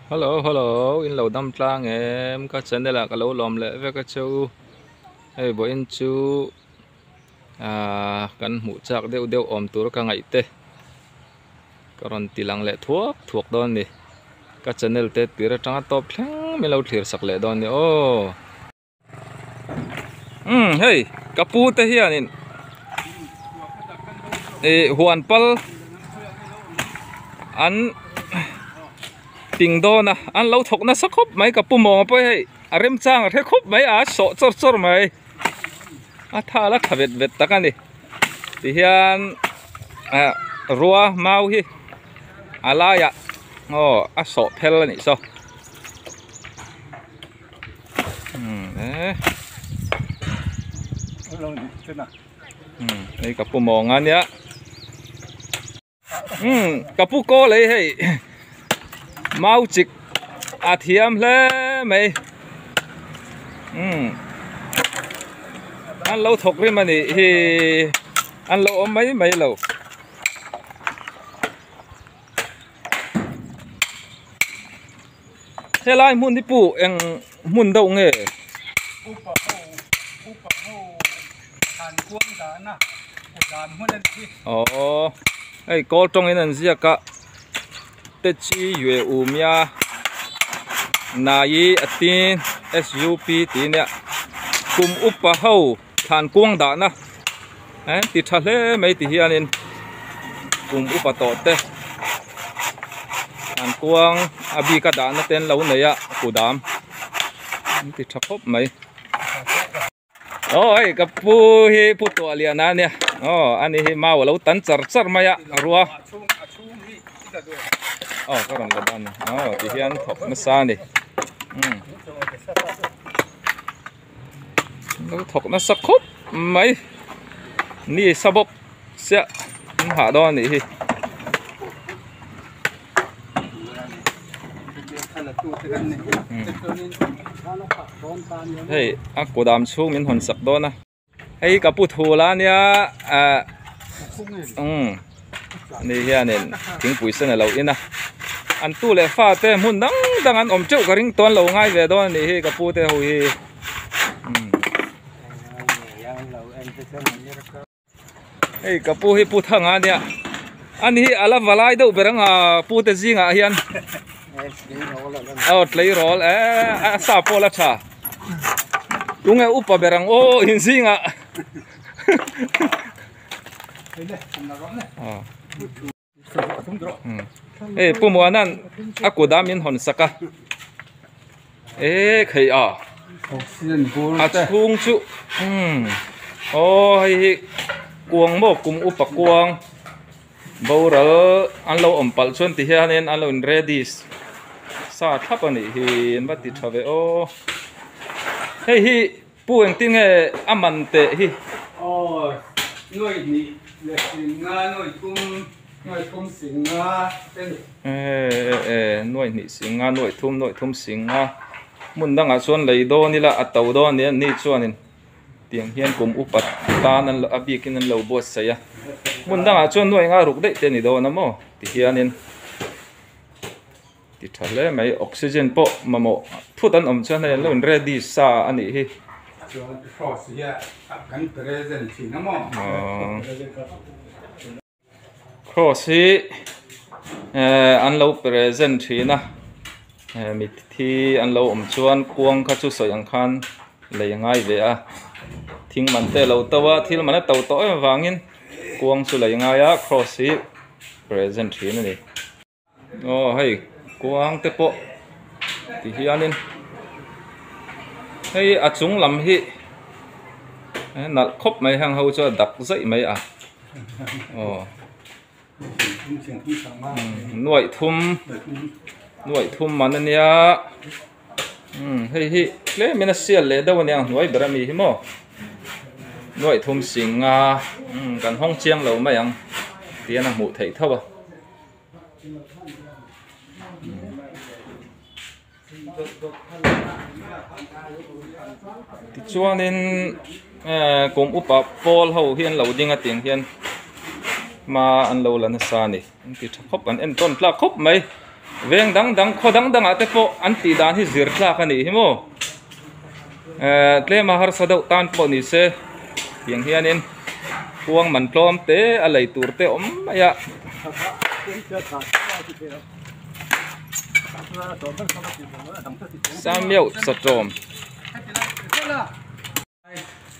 Hello, hello, in lâu đâm trang em có chân đây là cái lỗ lòm lệ với cái châu hay bộ in chú cần mũ chắc đều đều ôm túi cả ngày tê còn tilang lệ thuốc đó nè cái chân này tê tira trang top thang mình lâu thiệt sắc lệ đó nè ô hey kapu tê hiền in huan pal an tình đó na anh lâu thọc na sắc khóc mấy cặp bùm mò bơi hay rem trang thế khóc mấy sọ chor chor mấy tha là khvet vet ta cái này thì hiện rùa mau hi ala ya sọ phèn này sao đây cặp bùm mò ngan nhá cặp bùm cô lấy hay mau chích thiam lẽ mày ăn lâu thục đi mà nè thì ăn lâu mấy lâu thế lại muốn đi phụ em muốn đâu nghe ấy có trong cái này gì cả tết chi về umia nai atin sup tí nè cùng upa hậu than quang đã na thì thật lẽ mấy tí hiện nên cùng upa tọt tê than quang abi cả đã nó tên lâu này ạ cụ đám thì thật hấp mấy ấy cái pu hi pu tua liền nè anh ấy mau lâu tấn char mày ạ rùa cái rồng đàn thì hiện thọc nó xa này nó thọc nó sắc khúc mấy ni sa bốc sẽ hạ đo này thì hey cô đam xuống mình hòn sắc đó na hey cái bút hồ lá nhaนี่เฮียเนี่ยทิ้งปุ๋ยเส้นเราอินนะอันตู้เล่ฟ้าเต้หุ่นดังอันอมเจ้ากระริ่งตอนเราง่ายเวดอนนี่เฮกับปูเต้หุยเฮ้ยกับปูเฮปูทั้งอันเนี่ยอันนี้อะไรวะไล่ดูเบรังปูเต้จิงอ่ะเฮียนเลยรอลซาโปละชาตุงไงอุปเบรังโอ้หินจิงอ่ะปุ่มวันนั้นกูดามินหอนสักะใครชุ่งจุให้กวงโมกุมอุปกวงบ่าวเราอันเราอมปัลชวนที่เฮียนอันเราอินเรดิสซาทับอันนี้เห็นบัดติดทวีฮิปู่เองติ้งอามันเตะฮิหน่วยนี่เล็กสิงหาหน่วยทุ่มสิงหาเป็นหน่วยนี่สิงหาหน่วยทุ่มสิงหามุนดังส่วนเลยโดนี่ละอัตโดเนี่ยนี่ส่วนนึงเตียงเฮียนกุมอุปัตตานั่นอบีกินนั่นเราบวชเสียมุนดังส่วนหน่วยงารุกได้เตนี่โดนะโมที่เฮียนินที่ทะเลไม่ออกซิเจนปะมาโมพูดอันอมชวนให้เราเรดี้ซาอันนี้ครอสเนี่ยกันเปรเซนต์ที่น้ำมันครอสอันเราเปรเซนต์ที่นะมีที่อันเราอมชวนกวงข้าชุสอยอังคันเลยง่ายเว้ยทิ้งมันเตะเราตัวที่มันเต่าโตวางเงินกวงสุเลยง่ายครอสเปรเซนต์ที่นั่นเองให้กวงเตะโปที่ที่อันนี้ให้อาจุงลำฮินัดคบไม่ห่างเขาจะดักใจไม่หน่วยทุ่มมันเนี่ยให้เล่ไม่น่าเสียเลยเดี๋ยวเนี่ยหน่วยบารมีหิมะหน่วยทุ่มสิงกันห้องเชียงเราไม่ยังเตี้ยนะหมูไทยเท่าที่ช่วงนี้กรมอุปปอลเขาเฮียนเราดิ้งติงเฮียนมาอันเราลันสานี่ที่คบกันเอ็นต้นปลาคบไหม veng dang kho dang ate po an ti dan hi zir tla ka ni hi mo tle ma har sadau tan po ni se piang hianin puang man tlom te a lei tur te om ya Samuel Satrom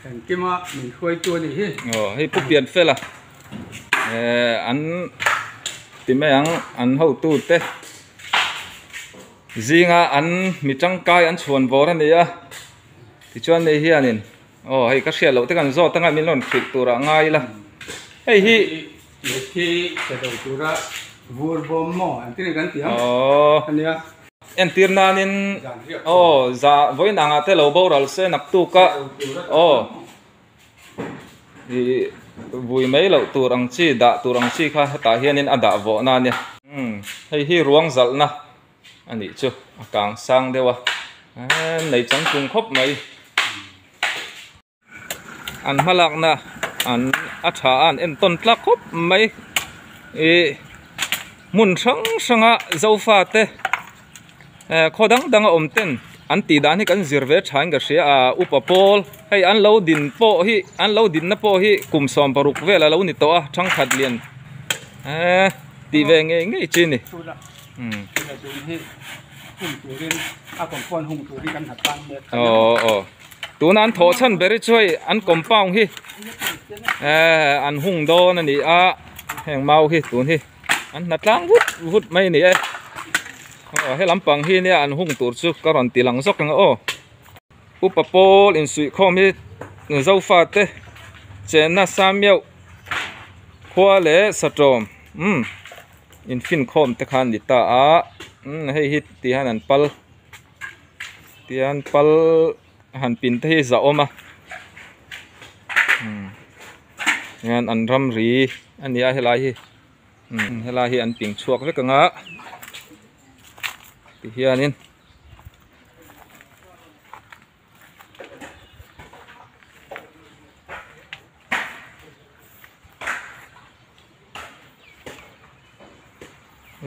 thành cái mà mình khui tua này hi hi pu pian fe la an ti me an ho tu te zinga an mi tang kai an chuan vor ani a ti chuan nei hianin hei ka hriat lo te kan zo tanga min lon khrit tura ngai la hei hi thì cái đầu tua vur bom mò anh tin cái tiếng anh nhá en tir nanin za voi nanga te lo boral se nak tu ka di vui mấy lo turang chi da turang chi kha ta hianin ada vo na ni hei hi ruang zal na ani chu akang sang dewa nei chang tung khop mai an halak na an atha an en ton tlak khop mai mun sanga zofa te khodang dang om ten an ti dan hi kan zirve thain ga ria upapol hei an lo din po hi an lo din na po hi kum som paruk vela lo ni to a thang khat lian ti ve nge chi ni tu nan tho chan beri choi an compound hi an hung do na ni a heng mau hi tun hi an natlang vut mai ni he lampang hi ne an hung tur chu karon ti lang zok ang upapol in sui khom hi zofa te chena Samuel khwa le Satrom in fin khom te khan di ta a hei hit ti han an pal han pin te hi za oma yan an ram ri ania helai hi an ping chuak ve kanga ti hianin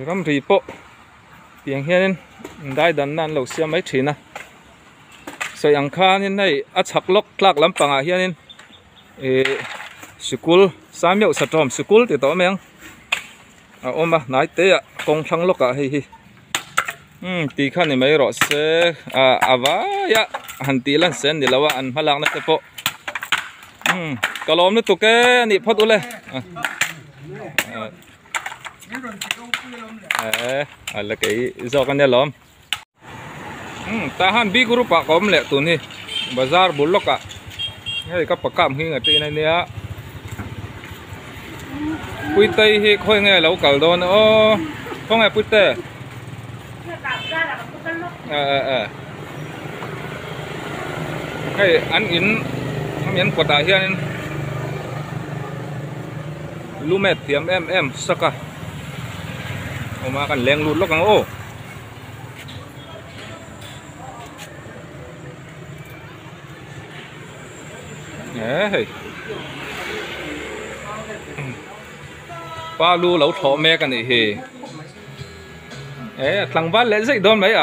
ram ri po piang hianin dai dan nan lo sia mai thina soi ang khanin nei a chak lok tlak lampanga hianin school Samuel Satrom school ti to meng oma nai te kong thlang loka hi ti khan ni mai ro se awaya han ti lan sen ni lawa an halak na te po kalom nu tu ke ni phot ule ala cái do kan lom ta han bi group pa kom le tu ni bazar buloka hei ka pakam hi ngati nai nia pui tei hi khoi nge lo kal don không ai pui te hei an in mian kwata hian lumet thiam em saka oma kan leng lut lok ang hei pa lu lo tho me kan ni hi thlang van le dai don mai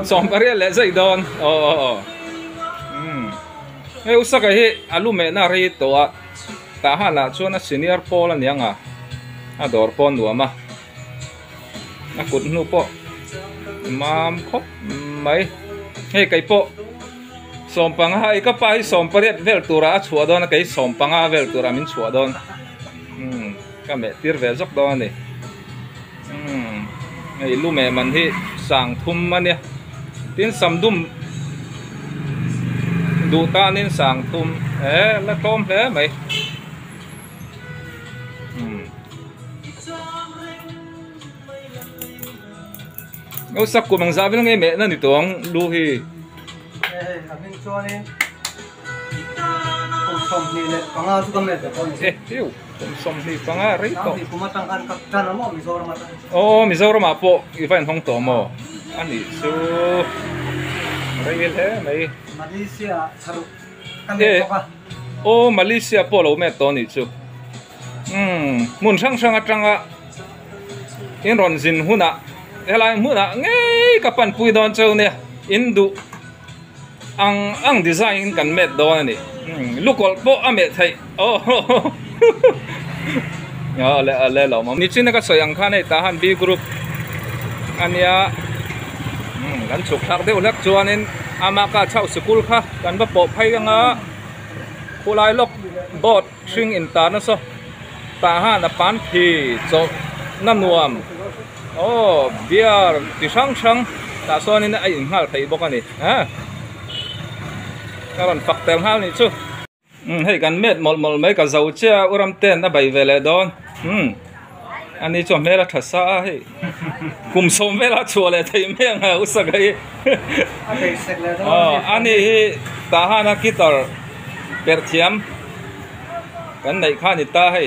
som pare le dai don hei usaka hi alu me na ri to a ta hala chuan a senior pol anianga ador pon nuama akut nu po mam khop mai hei kai po sompanga hai ka pai sompariat vel tura chua don kai sompanga vel tura min chua don ka me tir ve jok don ni hei lu me man hi sang thum mania tin samdum du ta nin sang thum la tom hle mai ngô sắc của bằng giá với nghe mẹ nó thì tưởng đu hi mình cho nên không xong thì lại bằng áo cho mẹ con hiểu không xong thì bằng áo đấy to thì cũng mà tăng ăn cặp chân lắm mình rồi mà Mizoram mà po cái phải không tổ mò anh đi số đây thế mày Malaysia haru Malaysia po lâu mẹ to nị chú muốn sang sang in ron zin huna helai huna ngei ka pan pui don chau ne in du ang design kan met don ni lukol po ame thai oh ya le lo ma ni chin ka soyang khan ei ta han B group ania kan chuk thak deuh lek chuanin ama ka chau school kha kan ba po phai anga khulai lok bot string in ta na so ta ha na pan phi cho na nuam oh biar ti sang ta so ni ai in hal thei bok ani ha karon pak tel hal ni chu hei kan met mol mai ka zau cha uram ten na bai vele donอันนี้จอมเวลาทัศน์ให้กุมสมเวลาชัวร์เลยที่เมืองอ่ะอุตส่าห์ให้อันนี้ตาหานักกีตาร์เปิดเทียมกันในข้านิตาให้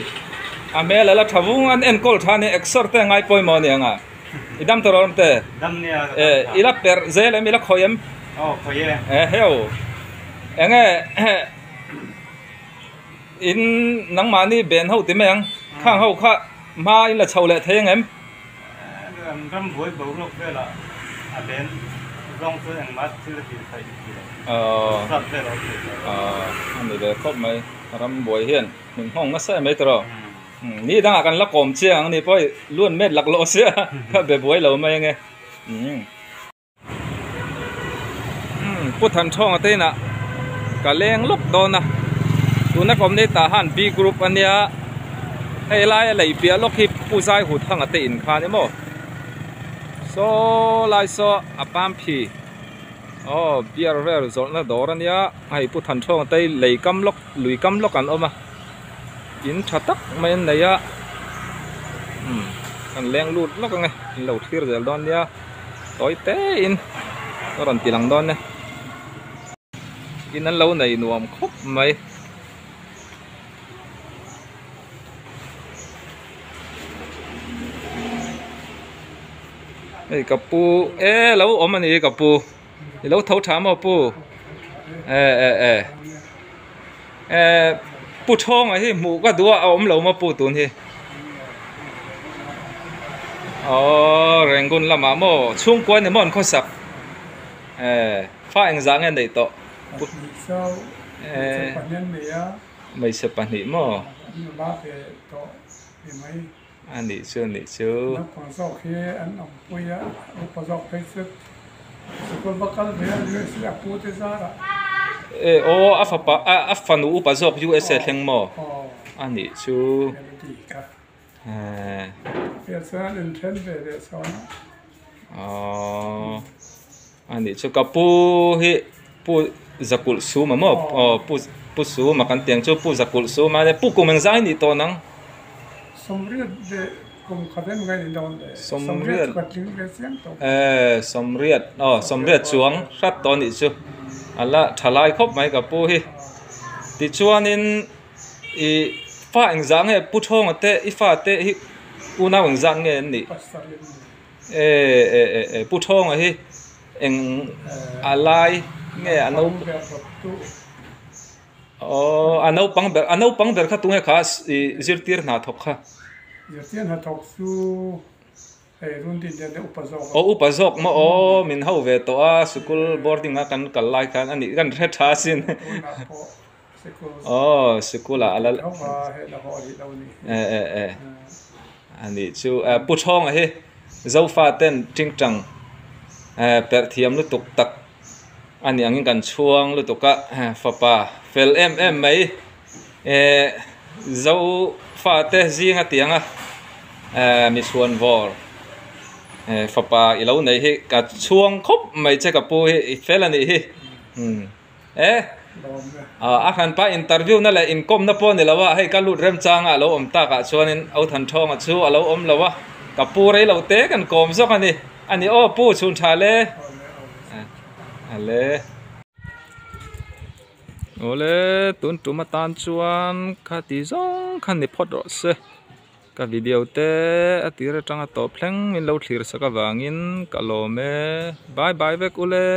อเมริกาทวุ้งอันเอ็นโกลท่านี่เอ็กซ์ซอร์เตง่ายปอยมอนี่ยงอ่ะอีดำตัวร้อนเตะอีลับเปิดเซลมีลักขยัมขยัมเฮ้ยเองอินนังมานี่เบนเขาติเมียงข้างเขาข้ามาอินละชาวเล่เทียงเอ็มรำบวยบุรุษเวลาอาเบนร้องเพลงมัดที่เราตีไทยรับเวลาอันนี้เลยครบไหมรำบวยเฮียนหนึ่งห้องก็ใช่ไหมตลอดนี่ตั้งกันละกลมเชียงนี่พ่อล้วนเม็ดหลักโลเสียแบบบวยเราไม่ยังไงพูดทันช่องอะไรนะกะเลงลบโดนนะตัวนักกรมนี่ตาหันB groupอันเนี้ยไอ้ลายอะไรเปียล็อกที่ผู้ชายหุ่นทั้งอัตอินคานี่มั้งโซลายโซอัปามพีอ๋อเปียร์เรลส่วนนั้นดอรันเนี้ยไอ้ผู้ทันช่องแต่เลยกำล็อกลุยกำล็อกกันออกมาอินชัดตักไม่เนียกันแรงลูดล็อกไงเราที่เรือดอนเนี้ยต่อยเตอินก็รันตีหลังดอนเนี่ยอินนั้นเราในหน่วมครบไหมไอ้กับปูแล้วอมันนี่กับปูแล้วเท้าถามว่าปูปูช่องไอ้ที่หมูก็ดูว่าเอาเรามาปูตุนที่อ๋อแรงกุนละมาโม่ช่วงกวนเนี่ยมันเขาสับฟ้าเองจางเงินได้ต่อไม่ใช่ปัญหาโม่อันนี้เชื่อนี่เชื่อนักความสอบคืออันนั้นปุยอะความสอบไปสึกสกุลบักกัลเบียร์ยูเอสเอพูดซะละโอ้อัฟฟันูอุปสอบยูเอสเอเฮงโมอันนี้ชื่อเพื่อสร้างอินเทอร์เน็ตเดี๋ยวสอนอ๋ออันนี้ชื่อกับปูฮิปูจักรุลซูมาโมปูซูมากันเตียงชื่อปูจักรุลซูมาเนี่ยปูกุมเองใจนี่ตัวนั้นสมเรียดเด็กกลุ่มเขาได้เมื่อไงในดอนเด็กสมเรียดกับจิงเกษียณตัวสมเรียดสมเรียดช่วงรัดตอนนี้ชัวอันละทลายครบไหมกับปูฮีติชวนนินอีฟ้าอิงจังเฮปูทองเตะอีฟ้าเตะฮีอูน่าอิงจังเงี้ยนี่ปูทองอะฮีเอ็งอะไรเงี้ยอันนู้นอันนู้นปังเบอร์ข้าตุ้งเฮข้าจิรตีร์นาทกข้าจิรตีร์นาทกสู้รุ่นที่เดินอุปสรรคอุปสรรคมั้งมินเฮาเวตัวสกุลบอร์ดิ้งกันกัลไลกันอันนี้กันเรทาสินสกุลอะไรอันนี้ชูผู้ช่องเฮ้เจ้าฟ้าเต้นจริงจังเปิดเทียมลุตุกตักอันนี้อันนี้กันช่วงลุตุกะฟ้าป่าเฟลไหมเจ้าฟ้าเต้จีงเตียงมีส่วนวอลฟ้าป่าอีเหล่านี้กับช่วงครบไม่ใช่กับปูเฟลอันนี้อาคันไปอินเตอร์วิวนั่นแหละอินคอมนับปอนนี่แล้วว่าให้การลุดเริ่มจางเราอมตากะชวนเอาทันทองชูเราอมแล้วว่ากับปูไรเราเตะกันกอมสักอันนี้ปูชุนชาเล่โอ้เล่ตุนตุมาตันชวนขัดที่สองขันนี่พอดรสกับวิดีโอเตะตีระจังต่อเพลงมินเราคลีร์สักวางินกะโลเมบายเวกุเล่